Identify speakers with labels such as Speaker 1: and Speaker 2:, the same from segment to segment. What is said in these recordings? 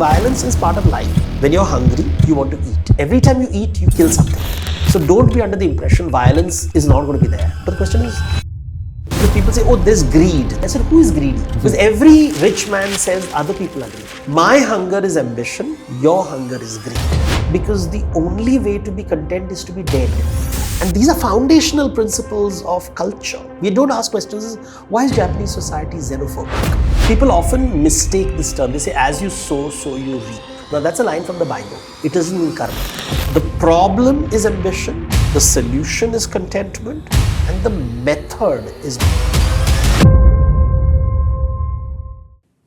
Speaker 1: Violence is part of life. When you're hungry, you want to eat. Every time you eat, you kill something. So don't be under the impression violence is not going to be there. But the question is, people say, oh, there's greed. I said, who is greedy? Because every rich man says other people are greedy. My hunger is ambition. Your hunger is greed. Because the only way to be content is to be dead. And these are foundational principles of culture. We don't ask questions, why is Japanese society xenophobic? People often mistake this term. They say, as you sow, so you reap. Now that's a line from the Bible. It doesn't mean karma. The problem is ambition, the solution is contentment, and the method is...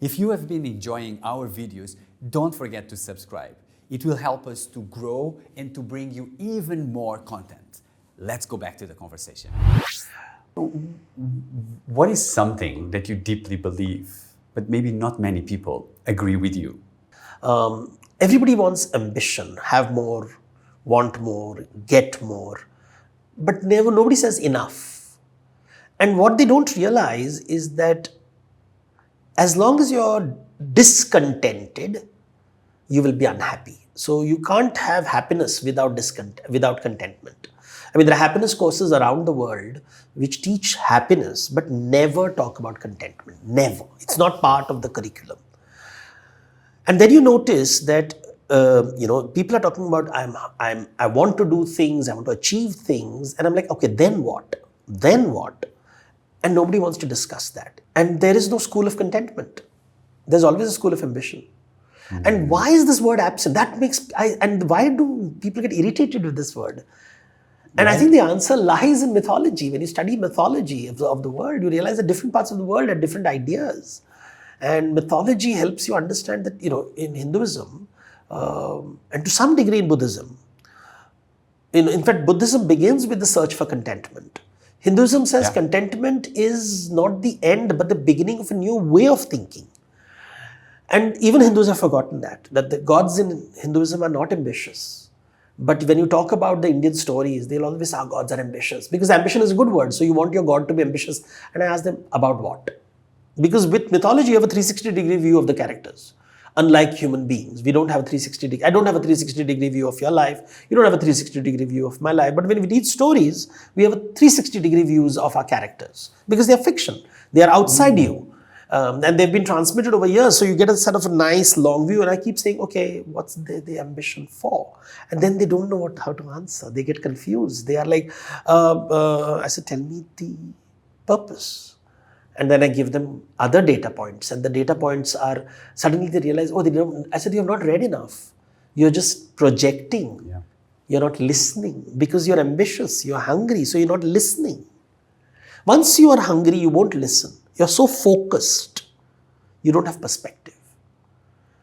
Speaker 2: If you have been enjoying our videos, don't forget to subscribe. It will help us to grow and to bring you even more content. Let's go back to the conversation. What is something that you deeply believe, but maybe not many people agree with you?
Speaker 1: Everybody wants ambition, have more, want more, get more, but nobody says enough. And what they don't realize is that as long as you're discontented, you will be unhappy. So you can't have happiness without contentment. I mean, there are happiness courses around the world which teach happiness, but never talk about contentment. Never. It's not part of the curriculum. And then you notice that, people are talking about, I want to do things, I want to achieve things. And I'm like, okay, then what? Then what? And nobody wants to discuss that. And there is no school of contentment. There's always a school of ambition. Mm-hmm. And why is this word absent? And why do people get irritated with this word? And I think the answer lies in mythology. When you study mythology of the world, you realize that different parts of the world have different ideas. And mythology helps you understand that, in Hinduism, and to some degree in Buddhism, in fact, Buddhism begins with the search for contentment. Hinduism says contentment is not the end, but the beginning of a new way of thinking. And even Hindus have forgotten that the gods in Hinduism are not ambitious. But when you talk about the Indian stories, they'll always say our gods are ambitious. Because ambition is a good word. So you want your god to be ambitious. And I ask them, about what? Because with mythology, you have a 360-degree view of the characters. Unlike human beings, we don't have a 360-degree. I don't have a 360-degree view of your life. You don't have a 360-degree view of my life. But when we read stories, we have a 360-degree views of our characters. Because they are fiction. They are outside you. And they've been transmitted over years. So you get a sort of a nice long view. And I keep saying, okay, what's the ambition for? And then they don't know how to answer. They get confused. They are like, I said, tell me the purpose. And then I give them other data points. And the data points are, suddenly they realize, oh, they don't. I said, you have not read enough. You're just projecting. Yeah. You're not listening because you're ambitious. You're hungry. So you're not listening. Once you are hungry, you won't listen. You're so focused, you don't have perspective.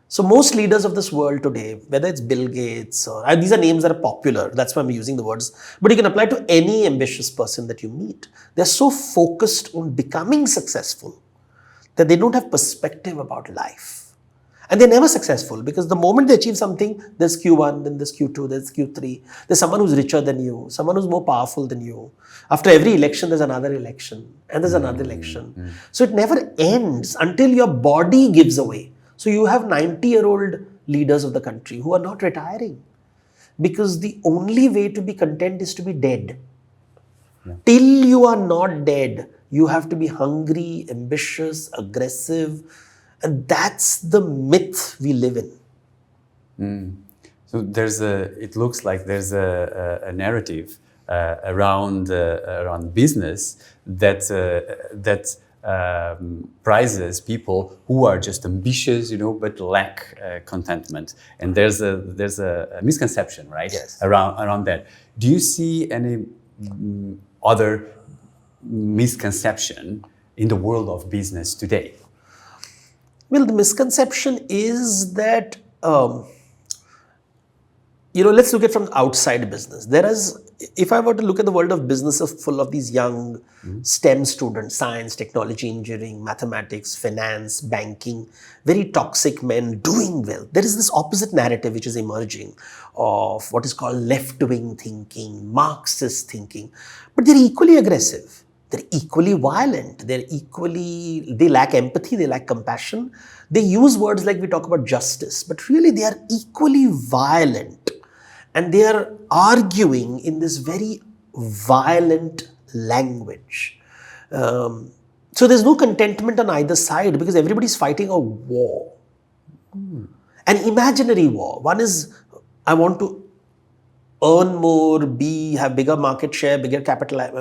Speaker 1: So most leaders of this world today, whether it's Bill Gates or these are names that are popular, that's why I'm using the words, but you can apply to any ambitious person that you meet. They're so focused on becoming successful that they don't have perspective about life. And they're never successful because the moment they achieve something, there's Q1, then there's Q2, there's Q3. There's someone who's richer than you, someone who's more powerful than you. After every election, there's another election and there's another election. Mm-hmm. So it never ends until your body gives away. So you have 90-year-old leaders of the country who are not retiring because the only way to be content is to be dead. Yeah. Till you are not dead, you have to be hungry, ambitious, aggressive. And that's the myth we live in.
Speaker 2: So it looks like there's a narrative around business that prizes people who are just ambitious, but lack contentment. And there's a misconception, right?
Speaker 1: Yes.
Speaker 2: Around that. Do you see any other misconception in the world of business today?
Speaker 1: Well, the misconception is that, let's look at from outside business. If I were to look at the world of business full of these young STEM students, science, technology, engineering, mathematics, finance, banking, very toxic men doing well. There is this opposite narrative which is emerging of what is called left-wing thinking, Marxist thinking, but they're equally aggressive. They're equally violent. They lack empathy, they lack compassion. They use words like we talk about justice, but really they are equally violent. And they are arguing in this very violent language. So there's no contentment on either side because everybody's fighting a war. An imaginary war. One is, I want to earn more, have bigger market share,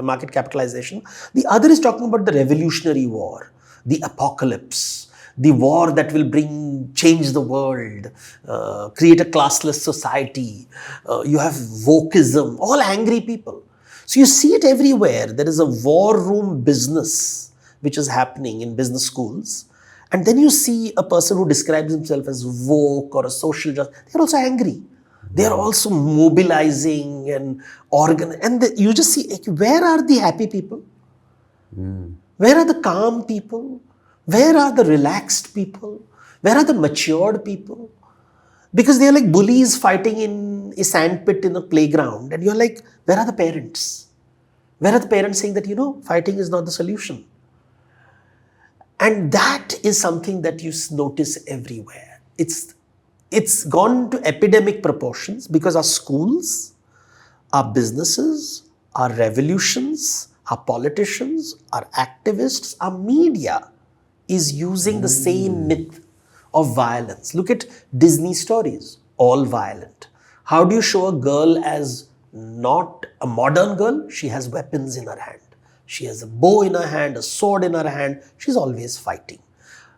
Speaker 1: market capitalization. The other is talking about the revolutionary war, the apocalypse, the war that will change the world, create a classless society. You have wokeism, all angry people. So you see it everywhere. There is a war room business which is happening in business schools. And then you see a person who describes himself as woke or a social justice. They're also angry. They are also mobilizing and you just see, where are the happy people? Where are the calm people? Where are the relaxed people? Where are the matured people? Because they are like bullies fighting in a sandpit in a playground. And you're like, where are the parents? Where are the parents saying that, fighting is not the solution? And that is something that you notice everywhere. It's gone to epidemic proportions because our schools, our businesses, our revolutions, our politicians, our activists, our media is using the same myth of violence. Look at Disney stories, all violent. How do you show a girl as not a modern girl? She has weapons in her hand. She has a bow in her hand, a sword in her hand. She's always fighting.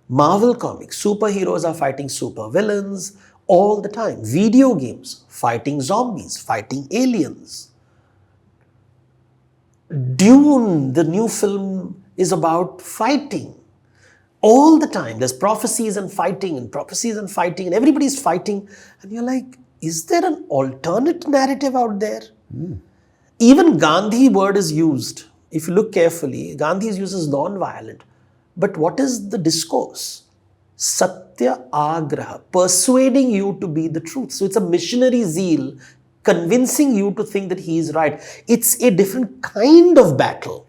Speaker 1: Marvel comics, superheroes are fighting supervillains all the time. Video games, fighting zombies, fighting aliens. Dune, the new film, is about fighting. All the time. There's prophecies and fighting and prophecies and fighting and everybody's fighting. And you're like, is there an alternate narrative out there? Even Gandhi word is used. If you look carefully, Gandhi is used as non-violent. But what is the discourse? Satya agraha, persuading you to be the truth. So it's a missionary zeal, convincing you to think that he is right. It's a different kind of battle.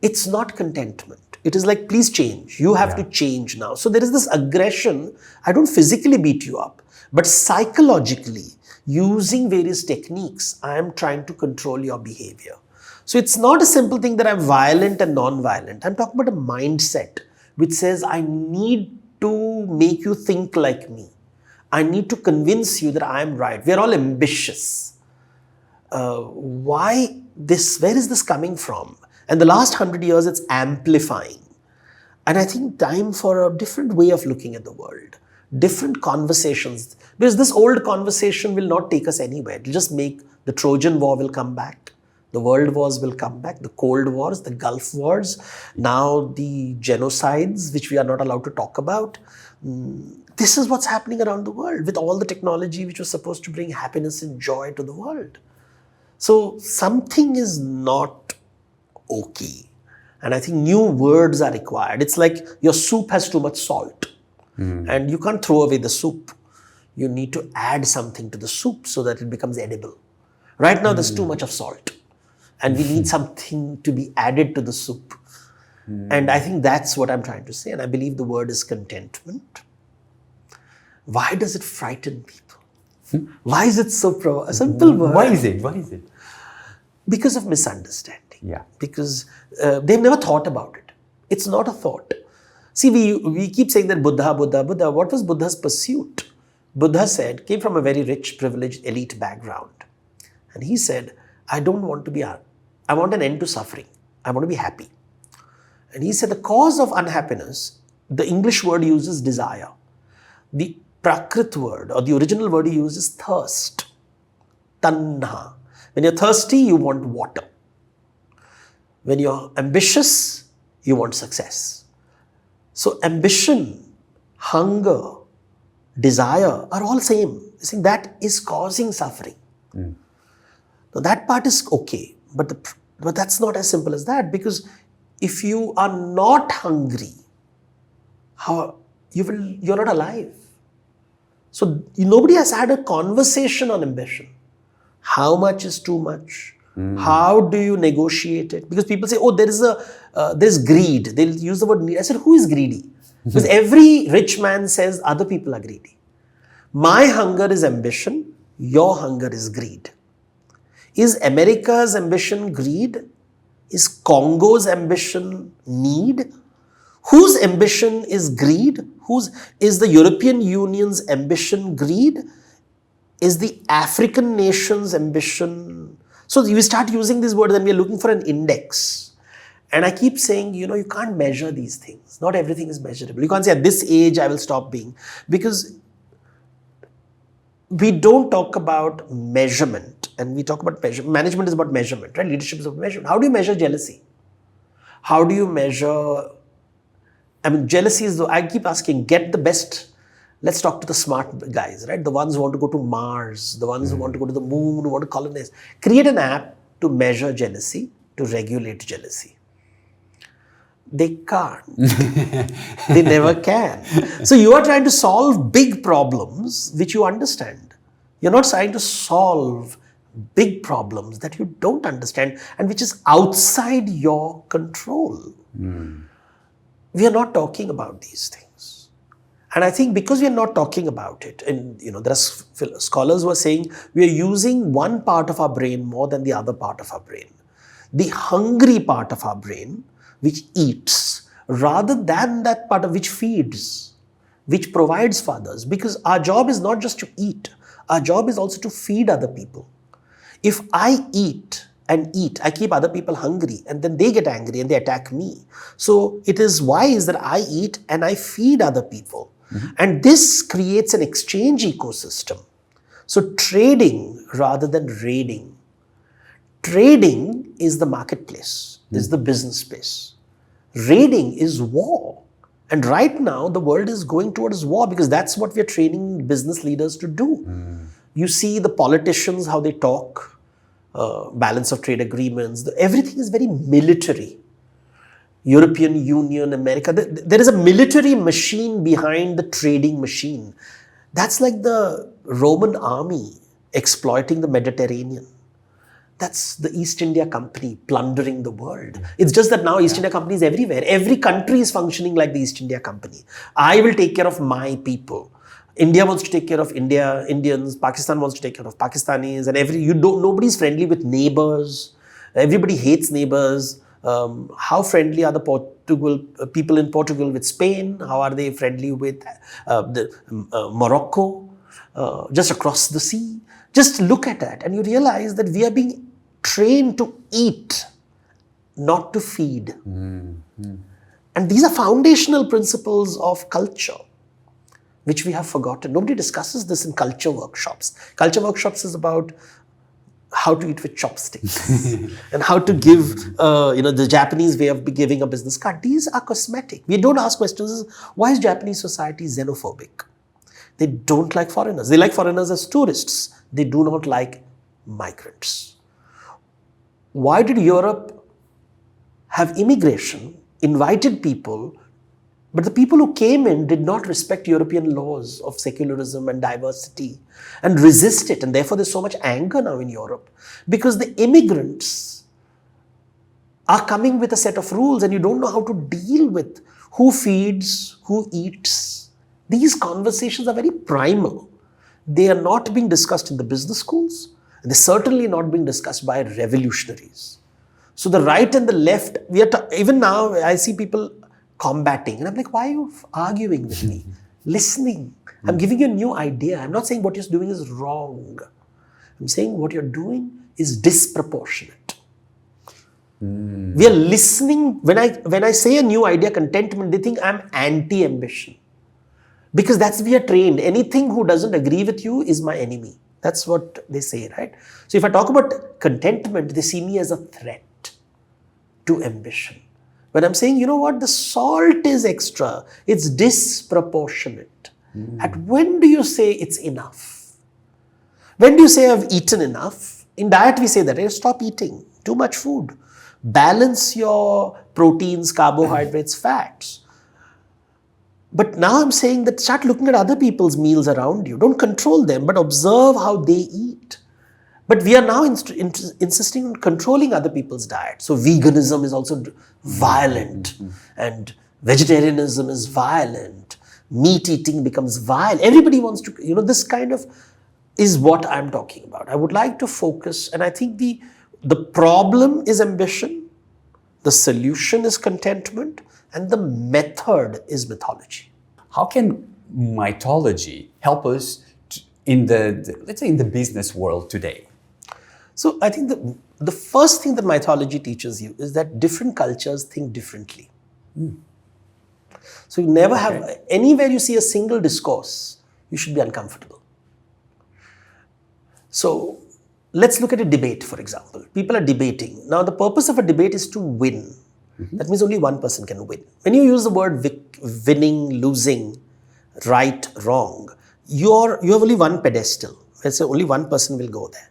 Speaker 1: It's not contentment. It is like, please change. You have to change now. So there is this aggression. I don't physically beat you up, but psychologically, using various techniques, I am trying to control your behavior. So it's not a simple thing that I'm violent and non-violent. I'm talking about a mindset which says I need to make you think like me. I need to convince you that I am right. We're all ambitious. Where is this coming from? And the last 100 years, it's amplifying. And I think time for a different way of looking at the world, different conversations. Because this old conversation will not take us anywhere. It will just make the Trojan War will come back. The world wars will come back, the Cold Wars, the Gulf Wars, now the genocides, which we are not allowed to talk about. This is what's happening around the world with all the technology which was supposed to bring happiness and joy to the world. So something is not okay. And I think new words are required. It's like your soup has too much salt and you can't throw away the soup. You need to add something to the soup so that it becomes edible. Right now there's too much of salt. And we need something to be added to the soup. And I think that's what I'm trying to say. And I believe the word is contentment. Why does it frighten people? Why is it so a simple word?
Speaker 2: Why is it?
Speaker 1: Because of misunderstanding.
Speaker 2: Yeah.
Speaker 1: Because they've never thought about it. It's not a thought. See, we keep saying that Buddha. What was Buddha's pursuit? Buddha came from a very rich, privileged, elite background. And he said, I want an end to suffering. I want to be happy. And he said the cause of unhappiness, the English word uses desire. The Prakrit word or the original word he uses is thirst. Tanha. When you're thirsty, you want water. When you're ambitious, you want success. So ambition, hunger, desire are all same. You see, that is causing suffering. Now that part is okay, but that's not as simple as that, because if you are not hungry, you're not alive. So nobody has had a conversation on ambition. How much is too much? How do you negotiate it? Because people say, oh, there's greed. They'll use the word need. I said, who is greedy? Because every rich man says other people are greedy. My hunger is ambition. Your hunger is greed. Is America's ambition greed? Is Congo's ambition need? Whose ambition is greed? Is the European Union's ambition greed? Is the African nation's ambition? So we start using these words and we are looking for an index. And I keep saying, you can't measure these things. Not everything is measurable. You can't say at this age I will stop being. Because we don't talk about measurement. And we talk about measurement. Management is about measurement, right? Leadership is about measurement. How do you measure jealousy? How do you measure... jealousy is, I keep asking, get the best. Let's talk to the smart guys, right? The ones who want to go to Mars, the ones who want to go to the moon, who want to colonize. Create an app to measure jealousy, to regulate jealousy. They can't. They never can. So you are trying to solve big problems which you understand. You're not trying to solve big problems that you don't understand and which is outside your control. We are not talking about these things. And I think because we are not talking about it, and there are scholars who are saying we are using one part of our brain more than the other part of our brain. The hungry part of our brain, which eats, rather than that part of which feeds, which provides for others. Because our job is not just to eat, our job is also to feed other people. If I eat, I keep other people hungry and then they get angry and they attack me. So it is wise that I eat and I feed other people. And this creates an exchange ecosystem. So trading rather than raiding. Trading is the marketplace, is the business space. Raiding is war. And right now the world is going towards war because that's what we are training business leaders to do. You see the politicians, how they talk. Balance of trade agreements, everything is very military. European Union, America, there is a military machine behind the trading machine. That's like the Roman army exploiting the Mediterranean. That's the East India Company plundering the world. It's just that now East India Company is everywhere. Every country is functioning like the East India Company. I will take care of my people. India wants to take care of Indians. Pakistan wants to take care of Pakistanis, and nobody's friendly with neighbors. Everybody hates neighbors. How friendly are the people in Portugal with Spain? How are they friendly with Morocco, just across the sea? Just look at that, and you realize that we are being trained to eat, not to feed. And these are foundational principles of culture, which we have forgotten. Nobody discusses this in culture workshops. Culture workshops is about how to eat with chopsticks and how to give, the Japanese way of giving a business card. These are cosmetic. We don't ask questions. Why is Japanese society xenophobic? They don't like foreigners. They like foreigners as tourists. They do not like migrants. Why did Europe have immigration, invited people, but the people who came in did not respect European laws of secularism and diversity and resist it. And therefore, there's so much anger now in Europe because the immigrants are coming with a set of rules and you don't know how to deal with who feeds, who eats. These conversations are very primal. They are not being discussed in the business schools, and they're certainly not being discussed by revolutionaries. So the right and the left, even now I see people combating. And I'm like, why are you arguing with me? Listening. I'm giving you a new idea. I'm not saying what you're doing is wrong. I'm saying what you're doing is disproportionate. We are listening. When I say a new idea, contentment, they think I'm anti-ambition. Because that's we are trained. Anything who doesn't agree with you is my enemy. That's what they say, right? So if I talk about contentment, they see me as a threat to ambition. When I'm saying, you know what, the salt is extra, it's disproportionate. And when do you say it's enough? When do you say I've eaten enough? In diet, we say that, hey, stop eating too much food. Balance your proteins, carbohydrates, fats. But now I'm saying that start looking at other people's meals around you. Don't control them, but observe how they eat. But we are now insisting on controlling other people's diet. So veganism is also violent, and vegetarianism is violent. Meat eating becomes violent. Everybody wants to, this kind of is what I'm talking about. I would like to focus, and I think the problem is ambition, the solution is contentment, and the method is mythology.
Speaker 2: How can mythology help us in let's say in the business world today?
Speaker 1: So I think the first thing that mythology teaches you is that different cultures think differently. So you never have, anywhere you see a single discourse, you should be uncomfortable. So let's look at a debate, for example. People are debating. Now the purpose of a debate is to win. That means only one person can win. When you use the word winning, losing, right, wrong, you have only one pedestal. Let's say only one person will go there.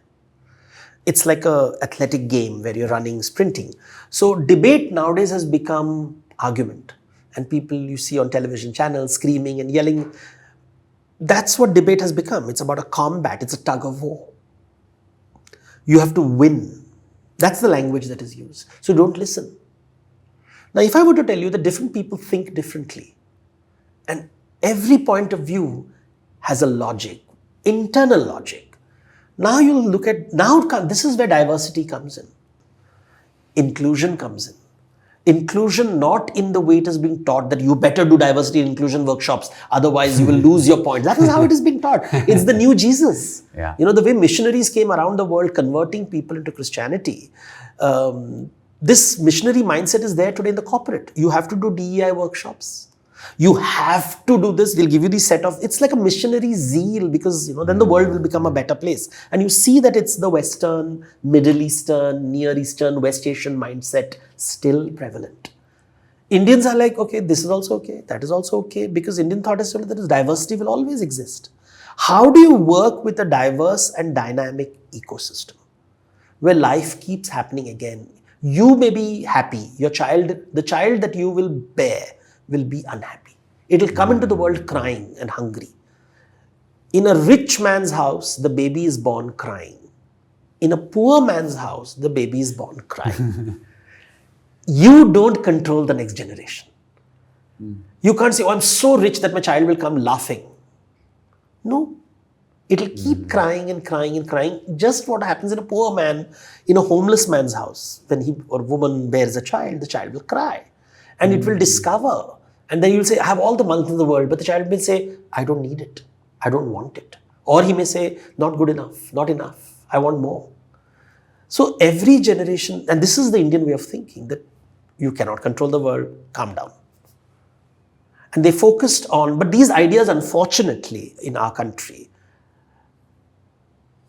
Speaker 1: It's like an athletic game where you're running, sprinting. So debate nowadays has become argument. And people you see on television channels screaming and yelling. That's what debate has become. It's about a combat. It's a tug of war. You have to win. That's the language that is used. So don't listen. Now, if I were to tell you that different people think differently, and every point of view has a logic, internal logic. Now you'll look at, this is where diversity comes in. Inclusion comes in. Inclusion not in the way it is being taught that you better do diversity and inclusion workshops, otherwise you will lose your point. That is how it is being taught. It's the new Jesus.
Speaker 2: Yeah.
Speaker 1: The way missionaries came around the world converting people into Christianity. This missionary mindset is there today in the corporate. You have to do DEI workshops. You have to do this. They'll give you the set of, it's like a missionary zeal because, then the world will become a better place. And you see that it's the Western, Middle Eastern, Near Eastern, West Asian mindset still prevalent. Indians are like, okay, this is also okay. That is also okay. Because Indian thought is that diversity will always exist. How do you work with a diverse and dynamic ecosystem where life keeps happening again? You may be happy. The child that you will bear will be unhappy. It will come into the world crying and hungry. In a rich man's house, the baby is born crying. In a poor man's house, the baby is born crying. You don't control the next generation. You can't say, oh, I'm so rich that my child will come laughing. No. It'll keep crying and crying and crying. Just what happens in a poor man, in a homeless man's house. When he or woman bears a child, the child will cry. And it will discover. And then you'll say, I have all the money in the world. But the child will say, I don't need it. I don't want it. Or he may say, not good enough, not enough. I want more. So every generation, and this is the Indian way of thinking, that you cannot control the world, calm down. And they focused on, but these ideas, unfortunately, in our country,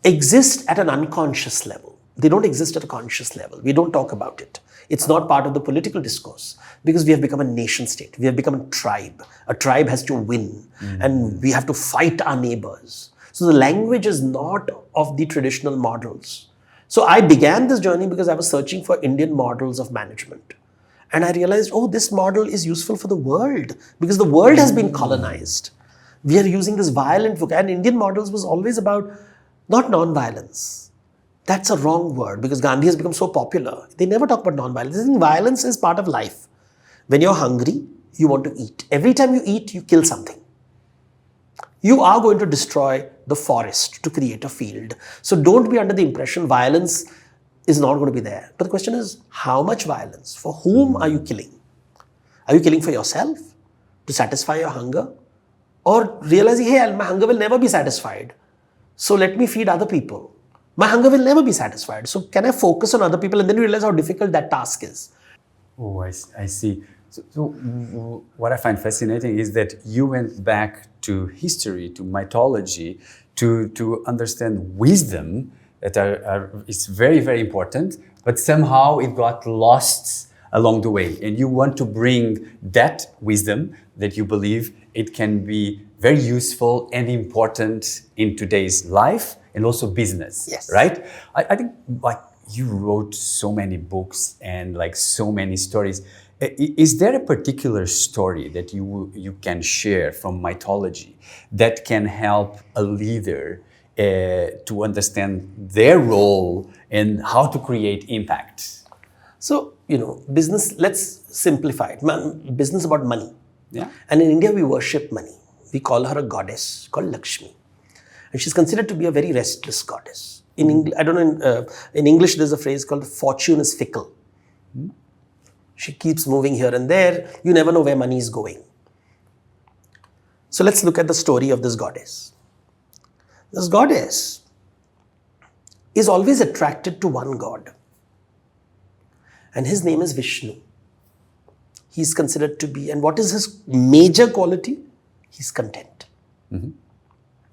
Speaker 1: exist at an unconscious level. They don't exist at a conscious level. We don't talk about it. It's not part of the political discourse because we have become a nation state. We have become a tribe. A tribe has to win and we have to fight our neighbors. So the language is not of the traditional models. So I began this journey because I was searching for Indian models of management. And I realized, oh, this model is useful for the world because the world has been colonized. We are using this violent vocabulary. And Indian models was always about not non-violence. That's a wrong word because Gandhi has become so popular. They never talk about non-violence. I think violence is part of life. When you're hungry, you want to eat. Every time you eat, you kill something. You are going to destroy the forest to create a field. So don't be under the impression violence is not going to be there. But the question is, how much violence? For whom are you killing? Are you killing for yourself to satisfy your hunger? Or realizing, hey, my hunger will never be satisfied. So let me feed other people. My hunger will never be satisfied. So can I focus on other people? And then you realize how difficult that task is.
Speaker 2: Oh, I see. So what I find fascinating is that you went back to history, to mythology, to understand wisdom that is very, very important, but somehow it got lost along the way. And you want to bring that wisdom that you believe it can be very useful and important in today's life and also business,
Speaker 1: yes.
Speaker 2: Right? I think like you wrote so many books and like so many stories. Is there a particular story that you can share from mythology that can help a leader to understand their role and how to create impact?
Speaker 1: So, business, let's simplify it. Business about money.
Speaker 2: Yeah.
Speaker 1: And in India, we worship money. We call her a goddess called Lakshmi. And she's considered to be a very restless goddess. In in English, there's a phrase called fortune is fickle. She keeps moving here and there. You never know where money is going. So let's look at the story of this goddess. This goddess is always attracted to one god. And his name is Vishnu. He's considered to be, and what is his major quality? He's content.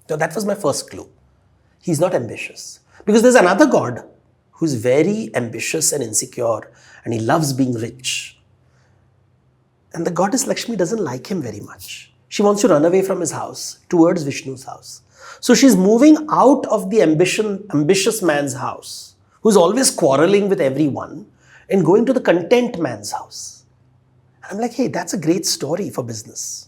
Speaker 1: So that was my first clue. He's not ambitious. Because there's another god who's very ambitious and insecure, and he loves being rich. And the goddess Lakshmi doesn't like him very much. She wants to run away from his house towards Vishnu's house. So she's moving out of the ambitious man's house, who's always quarreling with everyone, and going to the content man's house. And I'm like, hey, that's a great story for business.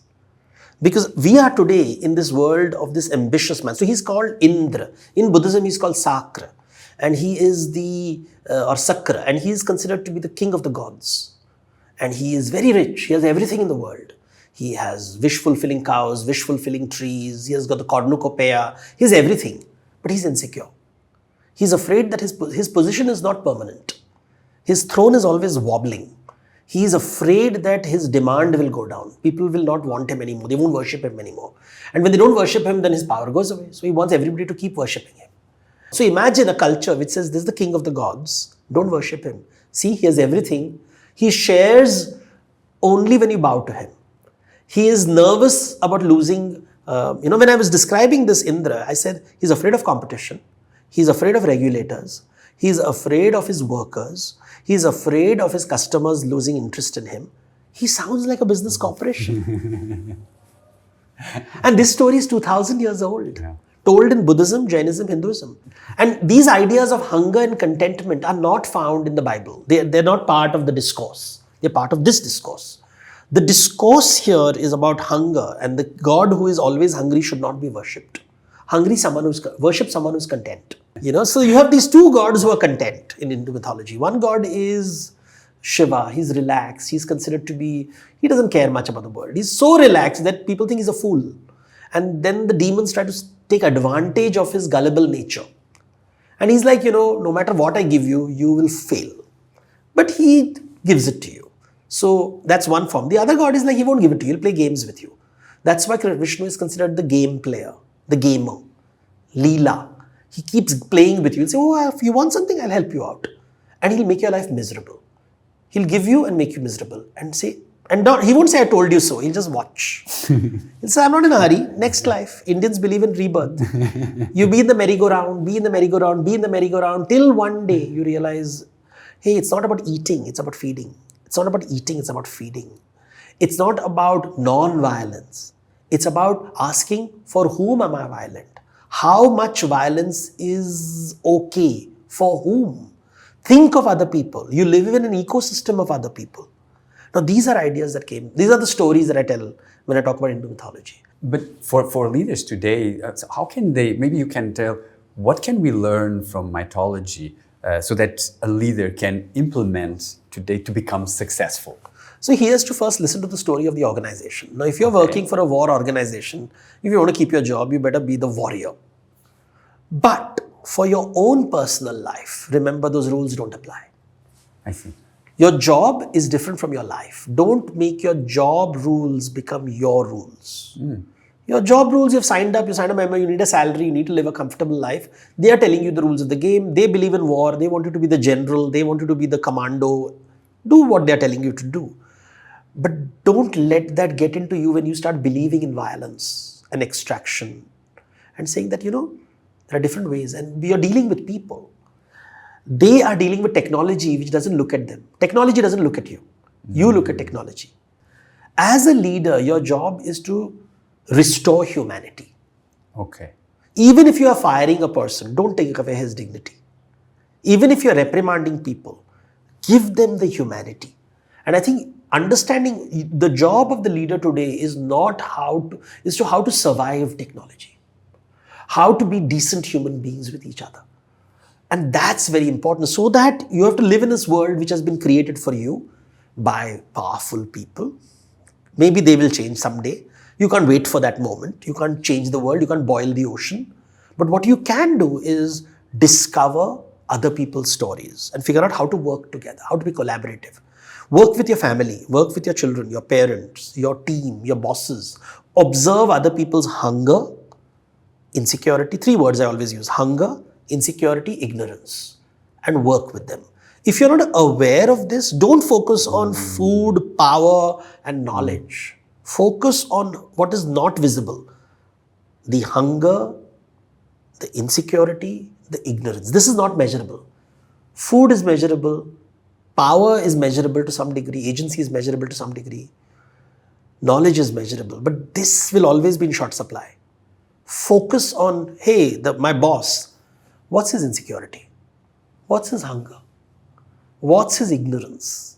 Speaker 1: Because we are today in this world of this ambitious man. So he's called Indra. In Buddhism, he's called Sakra. And he is or Sakra, and he is considered to be the king of the gods. And he is very rich. He has everything in the world. He has wish-fulfilling cows, wish-fulfilling trees. He has got the cornucopia. He has everything. But he's insecure. He's afraid that his position is not permanent. His throne is always wobbling. He is afraid that his demand will go down. People will not want him anymore. They won't worship him anymore. And when they don't worship him, then his power goes away. So he wants everybody to keep worshipping him. So imagine a culture which says, this is the king of the gods. Don't worship him. See, he has everything. He shares only when you bow to him. He is nervous about losing. When I was describing this Indra, I said, he's afraid of competition. He's afraid of regulators. He's afraid of his workers. He's afraid of his customers losing interest in him. He sounds like a business corporation. And this story is 2000 years old. Yeah. Told in Buddhism, Jainism, Hinduism. And these ideas of hunger and contentment are not found in the Bible. They're not part of the discourse. They're part of this discourse. The discourse here is about hunger, and the God who is always hungry should not be worshipped. Worship someone who's content. So you have these two gods who are content in Hindu mythology. One god is Shiva. He's relaxed. He's considered to be, he doesn't care much about the world. He's so relaxed that people think he's a fool. And then the demons try to take advantage of his gullible nature. And he's like, no matter what I give you, you will fail. But he gives it to you. So that's one form. The other god is like, he won't give it to you. He'll play games with you. That's why Vishnu is considered the game player, the gamer, Leela. He keeps playing with you. He'll say, if you want something, I'll help you out. And he'll make your life miserable. He'll give you and make you miserable. And say, he won't say, I told you so. He'll just watch. He'll say, I'm not in a hurry. Next life. Indians believe in rebirth. You be in the merry-go-round, be in the merry-go-round, be in the merry-go-round, till one day you realize, hey, it's not about eating, it's about feeding. It's not about eating, it's about feeding. It's not about non-violence. It's about asking, for whom am I violent? How much violence is okay? For whom? Think of other people. You live in an ecosystem of other people. Now, these are ideas that came. These are the stories that I tell when I talk about Hindu mythology.
Speaker 2: But for leaders today, how can they, maybe you can tell, what can we learn from mythology so that a leader can implement today to become successful?
Speaker 1: So he has to first listen to the story of the organization. Now, if you're working for a war organization, if you want to keep your job, you better be the warrior. But for your own personal life, remember those rules don't apply.
Speaker 2: I see.
Speaker 1: Your job is different from your life. Don't make your job rules become your rules. Your job rules, you've signed up, you need a salary, you need to live a comfortable life. They are telling you the rules of the game. They believe in war. They want you to be the general. They want you to be the commando. Do what they're telling you to do. But don't let that get into you when you start believing in violence and extraction and saying that, there are different ways, and we are dealing with people. They are dealing with technology which doesn't look at them. Technology doesn't look at you. You look at technology. As a leader, your job is to restore humanity.
Speaker 2: Okay.
Speaker 1: Even if you are firing a person, don't take away his dignity. Even if you're reprimanding people, give them the humanity. And I think understanding the job of the leader today is not how to survive technology, how to be decent human beings with each other. And that's very important, so that you have to live in this world which has been created for you by powerful people. Maybe they will change someday. You can't wait for that moment. You can't change the world. You can't boil the ocean. But what you can do is discover other people's stories and figure out how to work together, how to be collaborative. Work with your family, work with your children, your parents, your team, your bosses. Observe other people's hunger, insecurity. 3 words I always use: hunger, insecurity, ignorance, and work with them. If you're not aware of this, don't focus on food, power, and knowledge. Focus on what is not visible: the hunger, the insecurity, the ignorance. This is not measurable. Food is measurable, power is measurable to some degree, agency is measurable to some degree, knowledge is measurable, but this will always be in short supply. Focus on, hey, my boss, what's his insecurity? What's his hunger? What's his ignorance?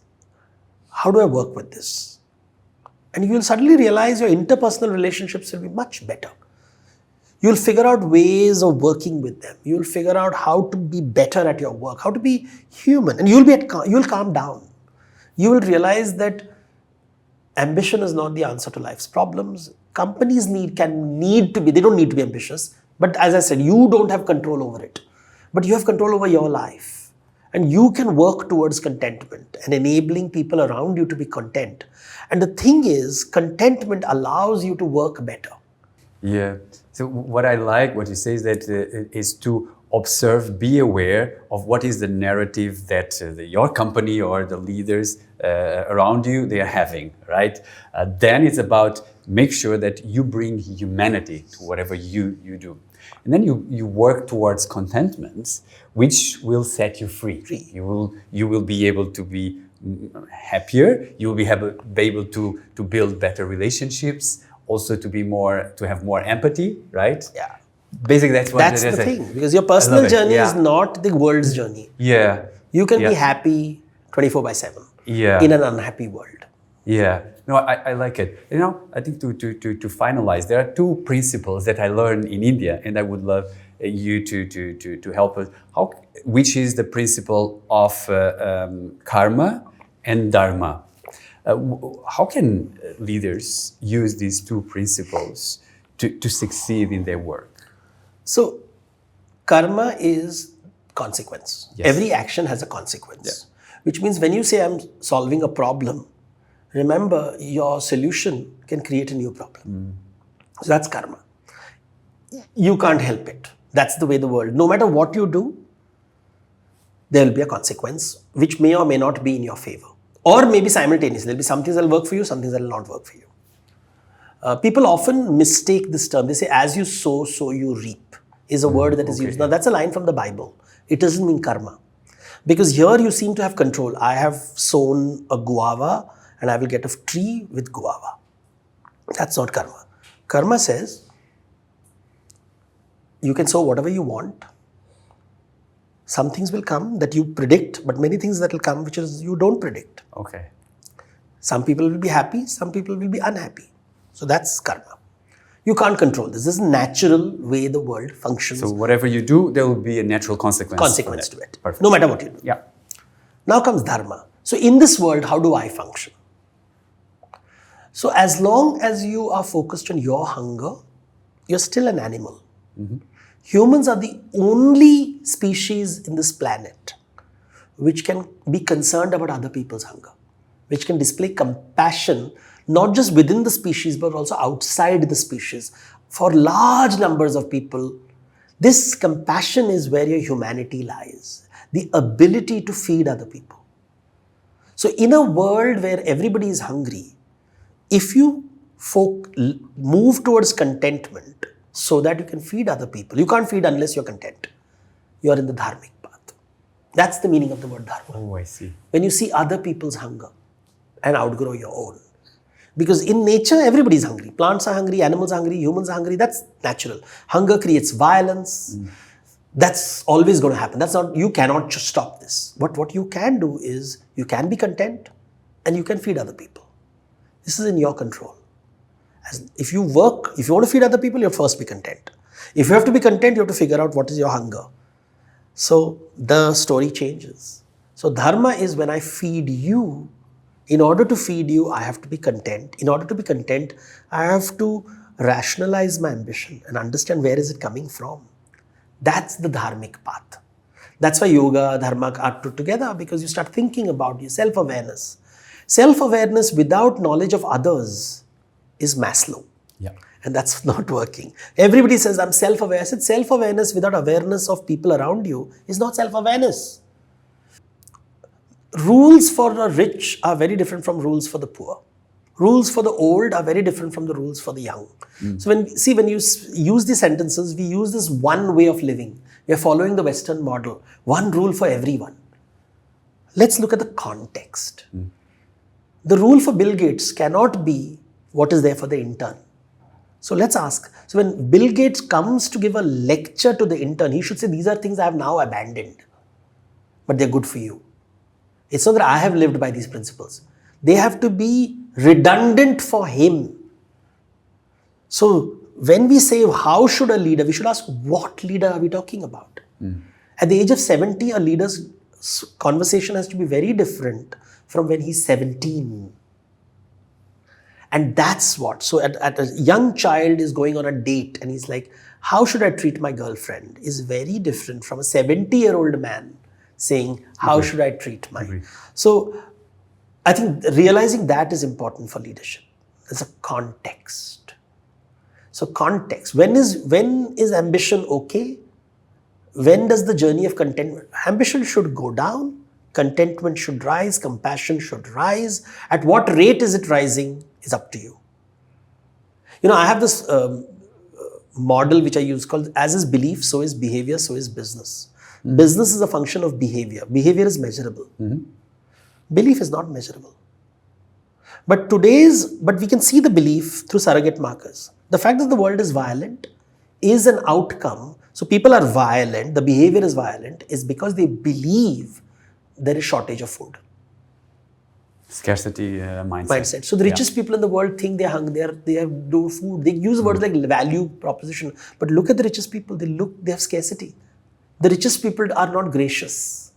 Speaker 1: How do I work with this? And you will suddenly realize your interpersonal relationships will be much better. You'll figure out ways of working with them. You'll figure out how to be better at your work, how to be human, and you'll calm down. You will realize that ambition is not the answer to life's problems. Companies they don't need to be ambitious. But as I said, you don't have control over it. But you have control over your life. And you can work towards contentment and enabling people around you to be content. And the thing is, contentment allows you to work better.
Speaker 2: Yeah. So what I like, what you say is that is to observe, be aware of what is the narrative that your company or the leaders around you, they are having, right? Then it's about make sure that you bring humanity to whatever you do. And then you work towards contentment, which will set you free. You will be able to be happier. You will be able to build better relationships, also to have more empathy, right?
Speaker 1: Yeah.
Speaker 2: Basically, that's
Speaker 1: the thing, because your personal journey is not the world's journey.
Speaker 2: Yeah.
Speaker 1: You can be happy 24/7 in an unhappy world.
Speaker 2: Yeah. No, I like it. I think to finalize, there are 2 principles that I learned in India, and I would love you to help us. Which is the principle of karma and dharma? How can leaders use these 2 principles to succeed in their work?
Speaker 1: So, karma is consequence.
Speaker 2: Yes.
Speaker 1: Every action has a consequence. Which means when you say I'm solving a problem, remember your solution can create a new problem. So that's karma. You can't help it. That's the way the world, no matter what you do, there will be a consequence which may or may not be in your favor. Or maybe simultaneously, there will be some things that will work for you, some things that will not work for you. People often mistake this term. They say, as you sow, so you reap, is a word that is used. Now, that's a line from the Bible. It doesn't mean karma. Because here you seem to have control. I have sown a guava and I will get a tree with guava. That's not karma. Karma says, you can sow whatever you want. Some things will come that you predict, but many things that will come which is you don't predict.
Speaker 2: Okay.
Speaker 1: Some people will be happy, some people will be unhappy. So that's karma. You can't control this. This is a natural way the world functions.
Speaker 2: So whatever you do, there will be a natural consequence
Speaker 1: to it.
Speaker 2: Perfect.
Speaker 1: No matter what you do.
Speaker 2: Yeah.
Speaker 1: Now comes dharma. So in this world, how do I function? So as long as you are focused on your hunger, you're still an animal. Humans are the only species in this planet which can be concerned about other people's hunger, which can display compassion, not just within the species, but also outside the species. For large numbers of people, this compassion is where your humanity lies, the ability to feed other people. So in a world where everybody is hungry, if you move towards contentment so that you can feed other people, you can't feed unless you're content. You're in the dharmic path. That's the meaning of the word dharma.
Speaker 2: Oh, I see.
Speaker 1: When you see other people's hunger and outgrow your own. Because in nature, everybody is hungry. Plants are hungry, animals are hungry, humans are hungry. That's natural. Hunger creates violence. That's always going to happen. You cannot just stop this. But what you can do is, you can be content and you can feed other people. This is in your control. If you work, if you want to feed other people, you have to first be content. If you have to be content, you have to figure out what is your hunger. So the story changes. So dharma is when I feed you. In order to feed you, I have to be content. In order to be content, I have to rationalize my ambition and understand where is it coming from. That's the dharmic path. That's why yoga, dharma are put together, because you start thinking about your self-awareness. Self-awareness without knowledge of others is Maslow.
Speaker 2: Yeah.
Speaker 1: And that's not working. Everybody says, I'm self-aware. I said, self-awareness without awareness of people around you is not self-awareness. Rules for the rich are very different from rules for the poor. Rules for the old are very different from the rules for the young. So when you use these sentences, we use this one way of living. We are following the Western model. One rule for everyone. Let's look at the context. The rule for Bill Gates cannot be what is there for the intern. So let's ask. So when Bill Gates comes to give a lecture to the intern, he should say, these are things I have now abandoned, but they're good for you. It's not that I have lived by these principles. They have to be redundant for him. So when we say, how should a leader, we should ask, what leader are we talking about? At the age of 70, a leader's conversation has to be very different from when he's 17. And that's what. So at a young child is going on a date and he's like, how should I treat my girlfriend? Is very different from a 70-year-old man saying, how should I treat my... So I think realizing that is important for leadership. There's a context. So context. When is ambition okay? When does the journey of contentment... Ambition should go down. Contentment should rise. Compassion should rise. At what rate is it rising is up to you. You know, I have this model which I use called, as is belief, so is behavior, so is business. Business is a function of behavior. Behavior is measurable. Belief is not measurable. But we can see the belief through surrogate markers. The fact that the world is violent is an outcome. So people are violent, the behavior is violent, is because they believe there is shortage of food.
Speaker 2: Scarcity mindset.
Speaker 1: So the richest people in the world think they're hungry, they have no food. They use words like value proposition. But look at the richest people, they have scarcity. The richest people are not gracious.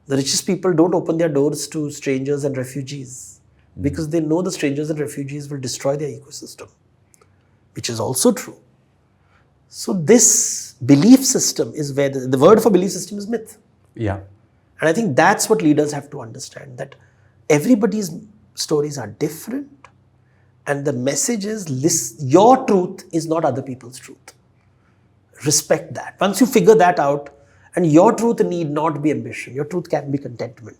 Speaker 1: The richest people don't open their doors to strangers and refugees because they know the strangers and refugees will destroy their ecosystem, which is also true. So this belief system is where the word for belief system is myth.
Speaker 2: Yeah.
Speaker 1: And I think that's what leaders have to understand, that everybody's stories are different and the message is your truth is not other people's truth. Respect that. Once you figure that out, and your truth need not be ambition, your truth can be contentment.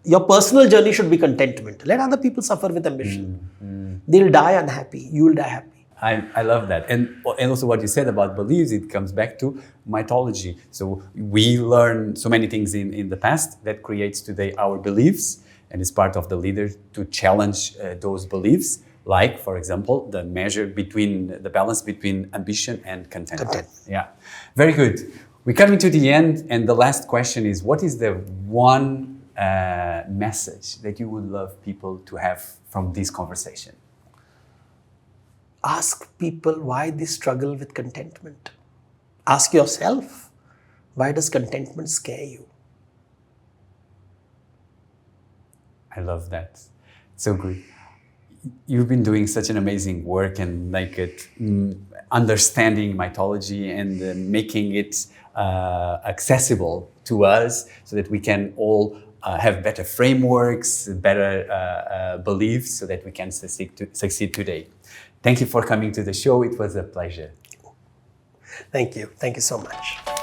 Speaker 1: Your personal journey should be contentment. Let other people suffer with ambition. They'll die unhappy, you will die happy.
Speaker 2: I love that. And also what you said about beliefs, it comes back to mythology. So we learn so many things in the past that creates today our beliefs, and it's part of the leader to challenge those beliefs. Like, for example, the balance between ambition and contentment. Yeah, very good. We're coming to the end, and the last question is, what is the one message that you would love people to have from this conversation?
Speaker 1: Ask people why they struggle with contentment. Ask yourself, why does contentment scare you?
Speaker 2: I love that. So good. You've been doing such an amazing work and understanding mythology and making it accessible to us so that we can all have better frameworks, better beliefs so that we can succeed today. Thank you for coming to the show. It was a pleasure.
Speaker 1: Thank you. Thank you so much.